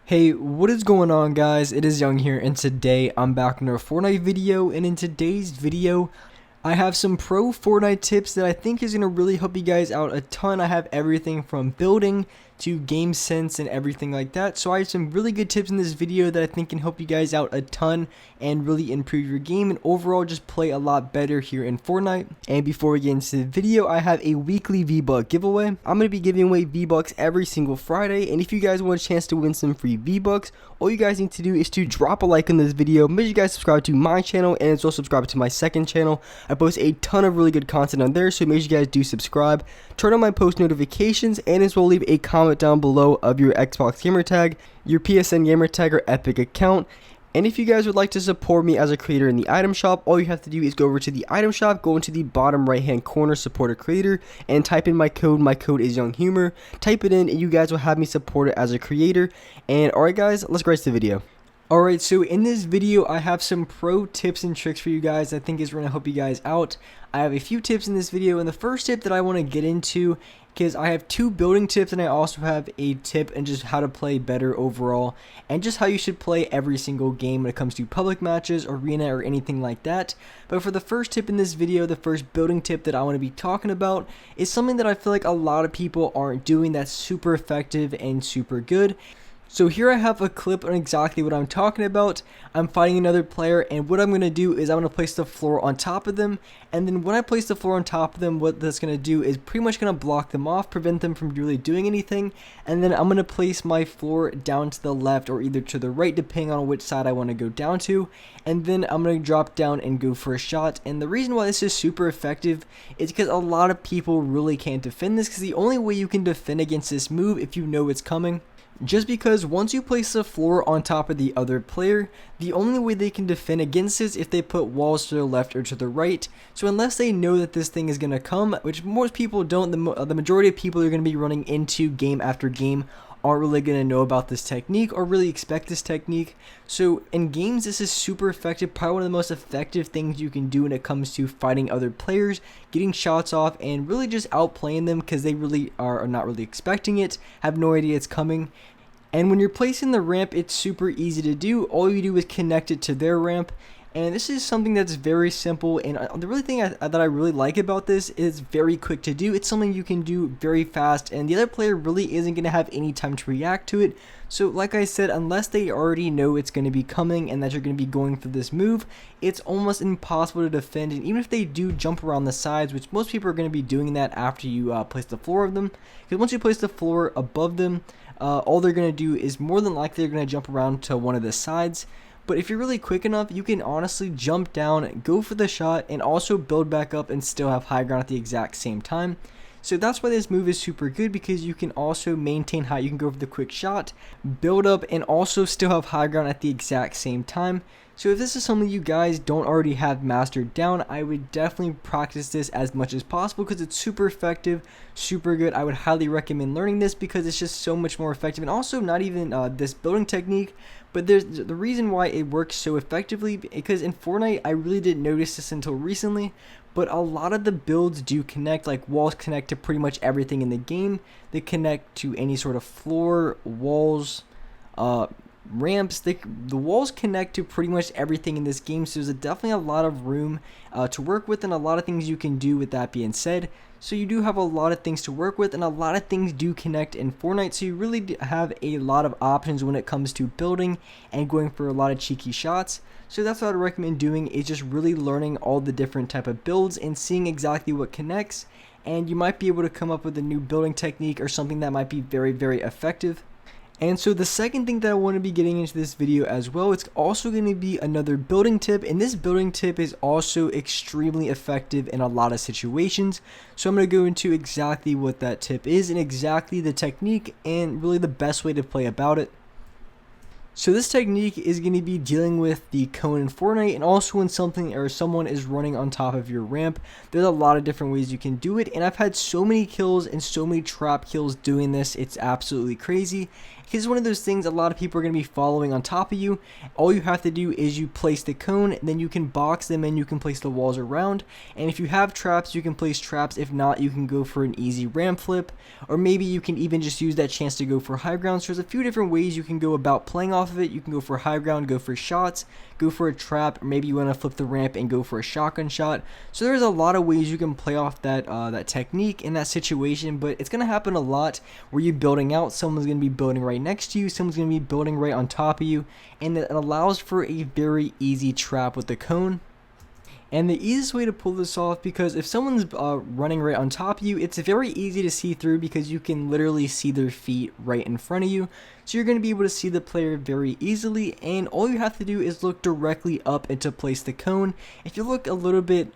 Hey, what is going on, guys? It is Young here, and today I'm back in a Fortnite video, and in today's video I have some pro Fortnite tips that I think is going to really help you guys out a ton. I have everything from building to game sense and everything like that. So I have some really good tips in this video that I think can help you guys out a ton and really improve your game and overall just play a lot better here in Fortnite. And before we get into the video, I have a weekly V-Buck giveaway. I'm going to be giving away V-Bucks every single Friday, and if you guys want a chance to win some free V-Bucks, all you guys need to do is to drop a like on this video. Make sure you guys subscribe to my channel and as well subscribe to my second channel. I post a ton of really good content on there, so make sure you guys do subscribe. Turn on my post notifications and as well leave a comment down below of your Xbox gamer tag, your PSN gamer tag, or Epic account. And if you guys would like to support me as a creator in the item shop, all you have to do is go over to the item shop, go into the bottom right hand corner, support a creator, and type in my code. My code is Younghumor. Type it in and you guys will have me support it as a creator. And alright guys, let's get right to the video. Alright, so in this video I have some pro tips and tricks for you guys I think is going to help you guys out. I have a few tips in this video, and the first tip that I want to get into, because I have two building tips and I also have a tip and just how to play better overall and just how you should play every single game when it comes to public matches, arena, or anything like that. But for the first tip in this video, the first building tip that I want to be talking about is something that I feel like a lot of people aren't doing that's super effective and super good. So here I have a clip on exactly what I'm talking about. I'm fighting another player, and what I'm going to do is I'm going to place the floor on top of them, and then when I place the floor on top of them, what that's going to do is pretty much going to block them off, prevent them from really doing anything, and then I'm going to place my floor down to the left or either to the right depending on which side I want to go down to, and then I'm going to drop down and go for a shot. And the reason why this is super effective is because a lot of people really can't defend this, because the only way you can defend against this move if you know it's coming. Just because once you place the floor on top of the other player, the only way they can defend against this is if they put walls to the left or to the right. So unless they know that this thing is going to come, which most people don't, the majority of people are going to be running into game after game aren't really going to know about this technique or really expect this technique. So in games, this is super effective, probably one of the most effective things you can do when it comes to fighting other players, getting shots off, and really just outplaying them because they really are not really expecting it, have no idea it's coming. And when you're placing the ramp, it's super easy to do. All you do is connect it to their ramp. And this is something that's very simple, and the really thing that I really like about this is very quick to do. It's something you can do very fast, and the other player really isn't going to have any time to react to it. So like I said, unless they already know it's going to be coming and that you're going to be going for this move, it's almost impossible to defend. And even if they do jump around the sides, which most people are going to be doing that after you place the floor of them, because once you place the floor above them, all they're going to do is more than likely they're going to jump around to one of the sides. But if you're really quick enough, you can honestly jump down, go for the shot, and also build back up and still have high ground at the exact same time. So that's why this move is super good, because you can also maintain high. You can go for the quick shot, build up, and also still have high ground at the exact same time. So if this is something you guys don't already have mastered down, I would definitely practice this as much as possible because it's super effective, super good. I would highly recommend learning this because it's just so much more effective. And also not even this building technique, but there's the reason why it works so effectively, because in Fortnite, I really didn't notice this until recently, but a lot of the builds do connect, like walls connect to pretty much everything in the game. They connect to any sort of floor, walls, ramps. The walls connect to pretty much everything in this game, so there's definitely a lot of room to work with and a lot of things you can do with that being said. So you do have a lot of things to work with, and a lot of things do connect in Fortnite, so you really have a lot of options when it comes to building and going for a lot of cheeky shots. So that's what I'd recommend doing, is just really learning all the different type of builds and seeing exactly what connects, and you might be able to come up with a new building technique or something that might be very, very effective. And so the second thing that I want to be getting into this video as well, it's also going to be another building tip, and this building tip is also extremely effective in a lot of situations. So I'm going to go into exactly what that tip is and exactly the technique and really the best way to play about it. So this technique is going to be dealing with the cone in Fortnite, and also when something or someone is running on top of your ramp. There's a lot of different ways you can do it, and I've had so many kills and so many trap kills doing this. It's absolutely crazy. Because it's one of those things a lot of people are going to be following on top of you. All you have to do is you place the cone, then you can box them and you can place the walls around. And if you have traps, you can place traps. If not, you can go for an easy ramp flip, or maybe you can even just use that chance to go for high ground. So there's a few different ways you can go about playing off of it. You can go for high ground, go for shots, go for a trap, or maybe you want to flip the ramp and go for a shotgun shot. So there's a lot of ways you can play off that technique in that situation, but it's going to happen a lot where you're building out. Someone's going to be building right next to you, someone's going to be building right on top of you, and it allows for a very easy trap with the cone. And the easiest way to pull this off, because if someone's running right on top of you, it's very easy to see through because you can literally see their feet right in front of you. So you're going to be able to see the player very easily, and all you have to do is look directly up and to place the cone. If you look a little bit,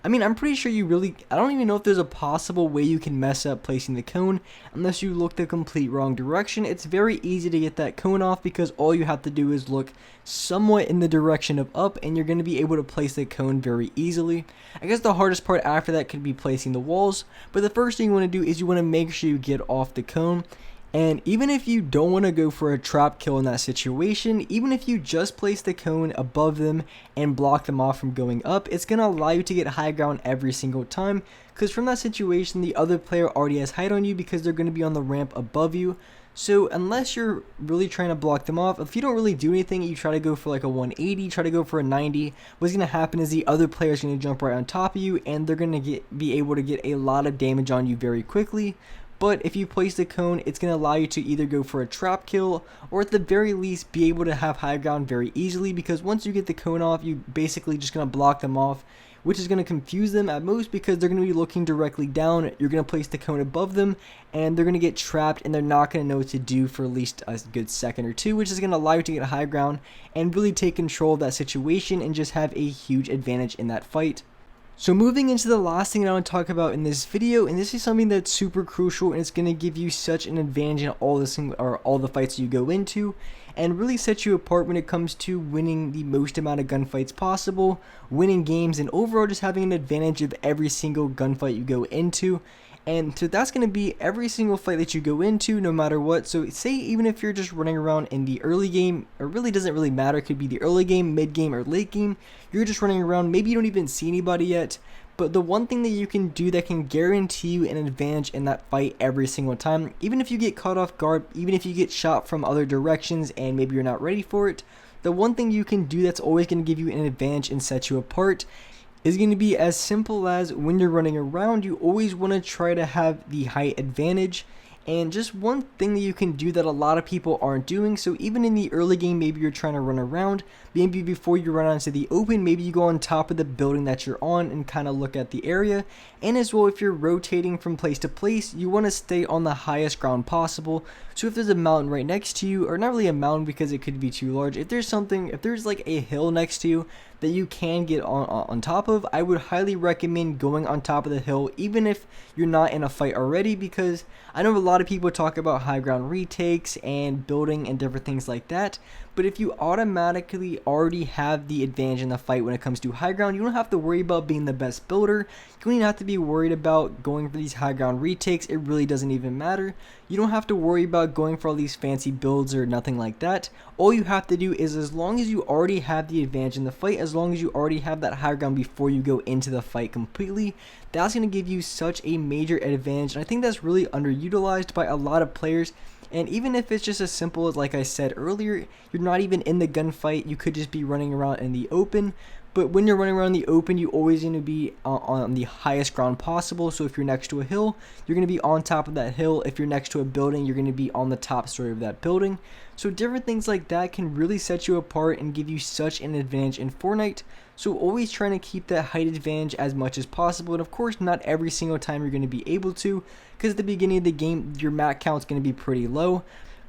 I'm pretty sure I don't even know if there's a possible way you can mess up placing the cone unless you look the complete wrong direction. It's very easy to get that cone off because all you have to do is look somewhat in the direction of up and you're going to be able to place the cone very easily. I guess the hardest part after that could be placing the walls, but the first thing you want to do is you want to make sure you get off the cone. And even if you don't want to go for a trap kill in that situation, even if you just place the cone above them and block them off from going up, it's going to allow you to get high ground every single time, because from that situation the other player already has height on you because they're going to be on the ramp above you. So unless you're really trying to block them off, if you don't really do anything, you try to go for like a 180, try to go for a 90, what's going to happen is the other player is going to jump right on top of you and they're going to be able to get a lot of damage on you very quickly. But if you place the cone, it's going to allow you to either go for a trap kill or at the very least be able to have high ground very easily, because once you get the cone off, you basically just going to block them off, which is going to confuse them at most because they're going to be looking directly down. You're going to place the cone above them and they're going to get trapped and they're not going to know what to do for at least a good second or two, which is going to allow you to get high ground and really take control of that situation and just have a huge advantage in that fight. So moving into the last thing I want to talk about in this video, and this is something that's super crucial and it's going to give you such an advantage in all the fights you go into, and really set you apart when it comes to winning the most amount of gunfights possible, winning games, and overall just having an advantage of every single gunfight you go into. And so that's going to be every single fight that you go into, no matter what. So say even if you're just running around in the early game, it really doesn't really matter. It could be the early game, mid game, or late game. You're just running around. Maybe you don't even see anybody yet. But the one thing that you can do that can guarantee you an advantage in that fight every single time, even if you get caught off guard, even if you get shot from other directions and maybe you're not ready for it, the one thing you can do that's always going to give you an advantage and set you apart is going to be as simple as when you're running around, you always want to try to have the height advantage. And just one thing that you can do that a lot of people aren't doing, so even in the early game, maybe you're trying to run around, maybe before you run onto the open, maybe you go on top of the building that you're on and kind of look at the area. And as well, if you're rotating from place to place, you want to stay on the highest ground possible. So if there's a mountain right next to you, or not really a mountain because it could be too large, if there's like a hill next to you that you can get on top of, I would highly recommend going on top of the hill, even if you're not in a fight already, because I know a lot of people talk about high ground retakes and building and different things like that, but if you automatically already have the advantage in the fight when it comes to high ground, you don't have to worry about being the best builder. You don't even have to be worried about going for these high ground retakes. It really doesn't even matter. You don't have to worry about going for all these fancy builds or nothing like that. All you have to do is, as long as you already have the advantage in the fight, as long as you already have that high ground before you go into the fight completely, that's going to give you such a major advantage. And I think that's really underutilized by a lot of players. And even if it's just as simple as, like I said earlier, you're not even in the gunfight, you could just be running around in the open. But when you're running around the open, you always going to be on the highest ground possible. So if you're next to a hill, you're going to be on top of that hill. If you're next to a building, you're going to be on the top story of that building. So different things like that can really set you apart and give you such an advantage in Fortnite. So always trying to keep that height advantage as much as possible. And of course, not every single time you're going to be able to, because at the beginning of the game, your mat count's going to be pretty low.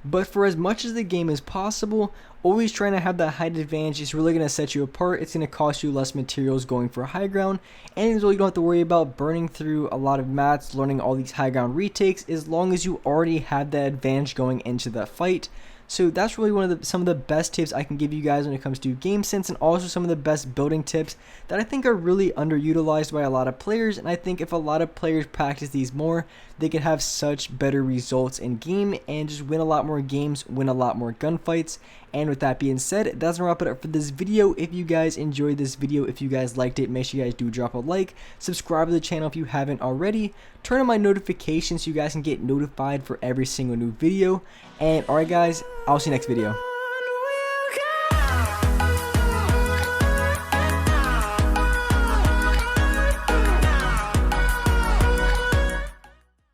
But for as much as the game is possible, always trying to have that height advantage is really going to set you apart. It's going to cost you less materials going for high ground, and as well, you don't have to worry about burning through a lot of mats, learning all these high ground retakes, as long as you already have that advantage going into that fight. So that's really some of the best tips I can give you guys when it comes to game sense, and also some of the best building tips that I think are really underutilized by a lot of players. And I think if a lot of players practice these more, they could have such better results in game and just win a lot more games, win a lot more gunfights. And with that being said, that's gonna wrap it up for this video. If you guys enjoyed this video, if you guys liked it, make sure you guys do drop a like, subscribe to the channel if you haven't already, turn on my notifications so you guys can get notified for every single new video. And alright guys, I'll see you next video.